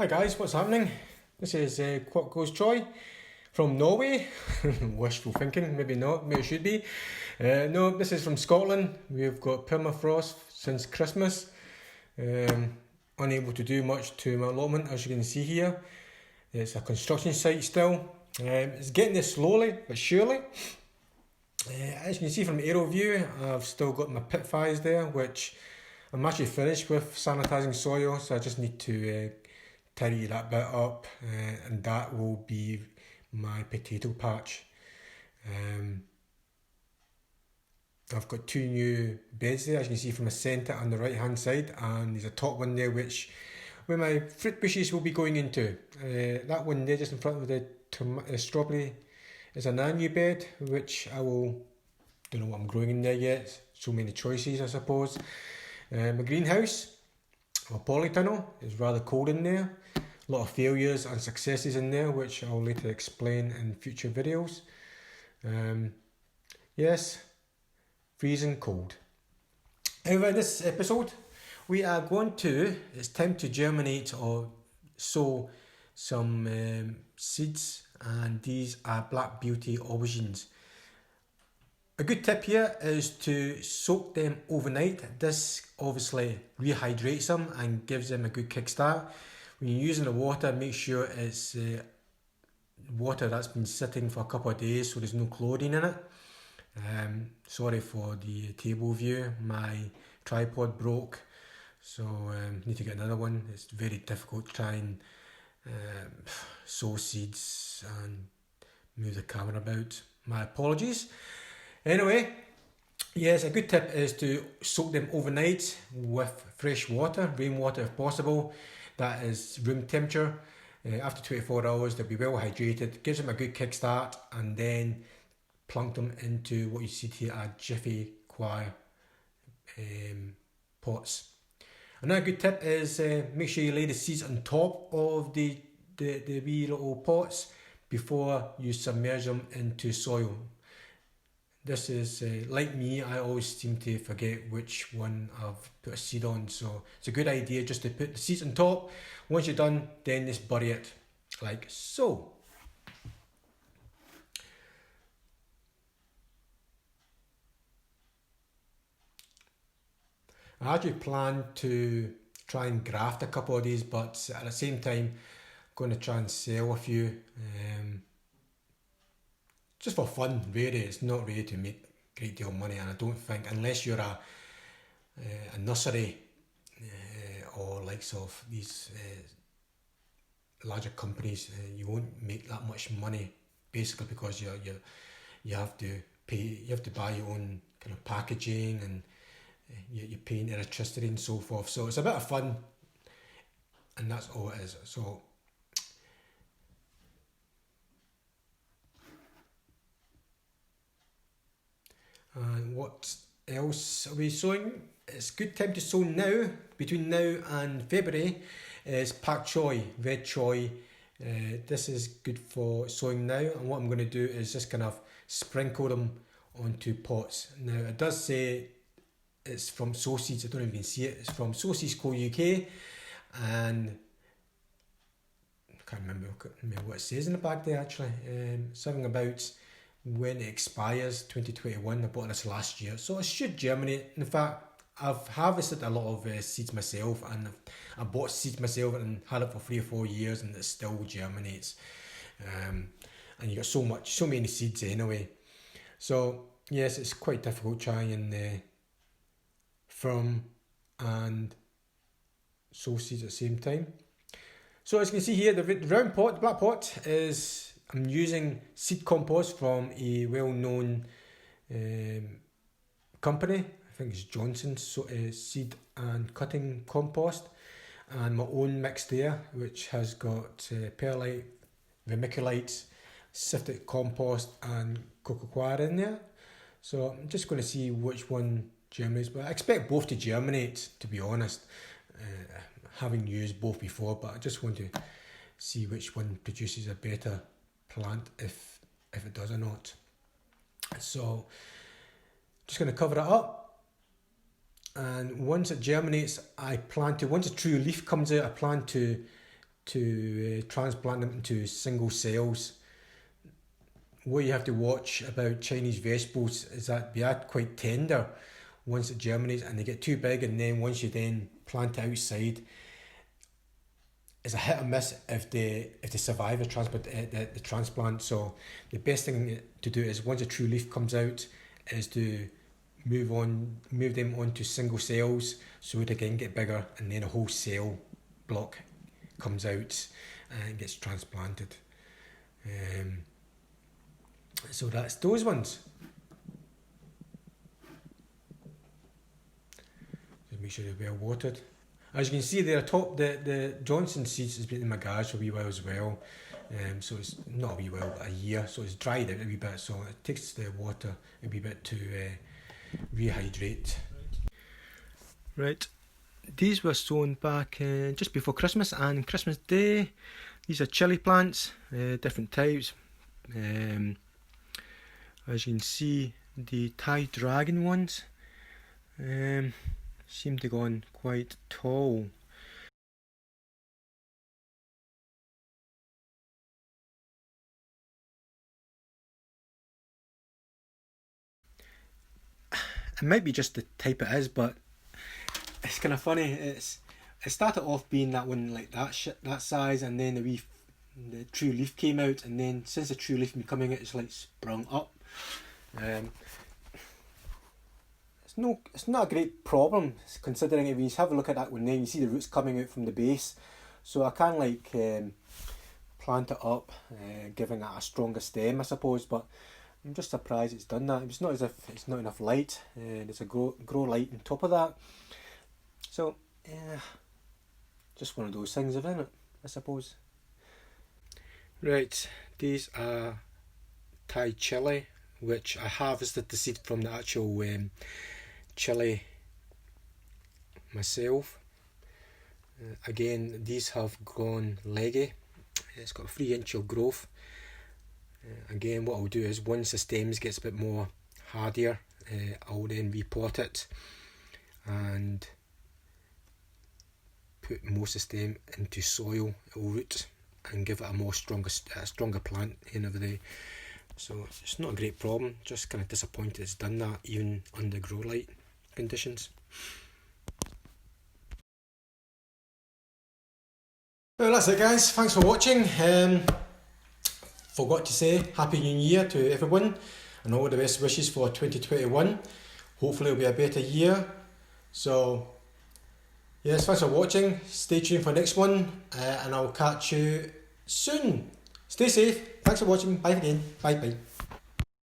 Hi guys, what's happening? This is Kwok goes Choy from Norway. Wishful thinking, maybe not, maybe it should be. No, this is from Scotland. We've got permafrost since Christmas. Unable to do much to my allotment, as you can see here. It's a construction site still. It's getting there slowly but surely. As you can see from aerial view, I've still got my pit fires there, which I'm actually finished with sanitising soil, so I just need to tidy that bit up, and that will be my potato patch. I've got two new beds there, as you can see from the centre and the right hand side, and there's a top one there where my fruit bushes will be going into. That one there just in front of the strawberry is an new bed, which don't know what I'm growing in there yet, so many choices I suppose. My greenhouse, or polytunnel, is rather cold in there. A lot of failures and successes in there, which I'll later explain in future videos. Yes, freezing cold. However, in this episode, we are it's time to germinate or sow some seeds, and these are Black Beauty aubergines. A good tip here is to soak them overnight. This obviously rehydrates them and gives them a good kickstart. When you're using the water, make sure it's water that's been sitting for a couple of days so there's no chlorine in it. Sorry for the table view, my tripod broke, so need to get another one. It's very difficult to try and sow seeds and move the camera about. My apologies. Anyway, yes, a good tip is to soak them overnight with fresh water, rainwater if possible. That is room temperature. After 24 hours, they'll be well hydrated, gives them a good kickstart, and then plunk them into what you see here are Jiffy Choir pots. Another good tip is make sure you lay the seeds on top of the wee little pots before you submerge them into soil. This is, like me, I always seem to forget which one I've put a seed on, so it's a good idea just to put the seeds on top. Once you're done, then just bury it, like so. I actually plan to try and graft a couple of these, but at the same time, I'm going to try and sell a few. Just for fun, really. It's not really to make a great deal of money, and I don't think, unless you're a nursery or likes of these larger companies, you won't make that much money. Basically, because you have to pay, you have to buy your own kind of packaging, and you're paying electricity and so forth. So it's a bit of fun, and that's all it is. So. And what else are we sowing? It's a good time to sow now, between now and February, is pak choy, red choy. This is good for sowing now, and what I'm going to do is just kind of sprinkle them onto pots. Now it does say it's from Sow Seeds, I don't even see it, it's from Sow Seeds Co UK, and I can't remember what it says in the back there actually. Something about when it expires, 2021. I bought this last year, so it should germinate. In fact, I've harvested a lot of seeds myself, and I bought seeds myself and had it for 3 or 4 years, and it still germinates. And you got so many seeds anyway. So yes, it's quite difficult trying from and sow seeds at the same time. So as you can see here, the round pot, the black pot, I'm using seed compost from a well-known company. I think it's Johnson's seed and cutting compost, and my own mix there, which has got perlite, vermiculite, sifted compost, and cocoa in there. So I'm just going to see which one germinates, but I expect both to germinate, to be honest. Having used both before, but I just want to see which one produces a better plant, if it does or not. So just going to cover it up, and once it germinates, once a true leaf comes out, I plan to to transplant them into single cells. What you have to watch about Chinese vegetables is that they are quite tender once it germinates, and they get too big, and then once you then plant it outside, it's a hit or miss if they survive the transplant. So the best thing to do is, once a true leaf comes out, is to move them onto single cells so they can get bigger, and then a whole cell block comes out and gets transplanted. So that's those ones. Just make sure they're well watered. As you can see there, the Johnson seeds has been in my garage for a wee while as well. So it's not a wee while, but a year. So it's dried out a wee bit. So it takes the water a wee bit to rehydrate. Right. These were sown back just before Christmas and Christmas Day. These are chilli plants, different types. As you can see, the Thai dragon ones seem to go on quite tall. It might be just the type it is, but it's kind of funny. It started off being that one like that size, and then the true leaf came out, and then since the true leaf been coming out, it's like sprung up. It's not a great problem, considering if you have a look at that one there, you see the roots coming out from the base. So I can plant it up, giving it a stronger stem, I suppose. But I'm just surprised it's done that. It's not as if it's not enough light. There's a grow light on top of that. So just one of those things, isn't it? I suppose. Right, these are Thai chili, which I harvested the seed from the actual chili myself. Again, these have grown leggy. It's got a 3-inch of growth. Again, what I'll do is, once the stems gets a bit more hardier, I'll then repot it and put most of the stem into soil. It will root and give it a stronger plant at the end of the day. So it's not a great problem, just kind of disappointed it's done that even under grow light conditions. Well, that's it guys, thanks for watching. Forgot to say Happy New Year to everyone and all the best wishes for 2021. Hopefully it'll be a better year. So yes, thanks for watching, stay tuned for the next one, and I'll catch you soon. Stay safe, thanks for watching, bye again, bye bye.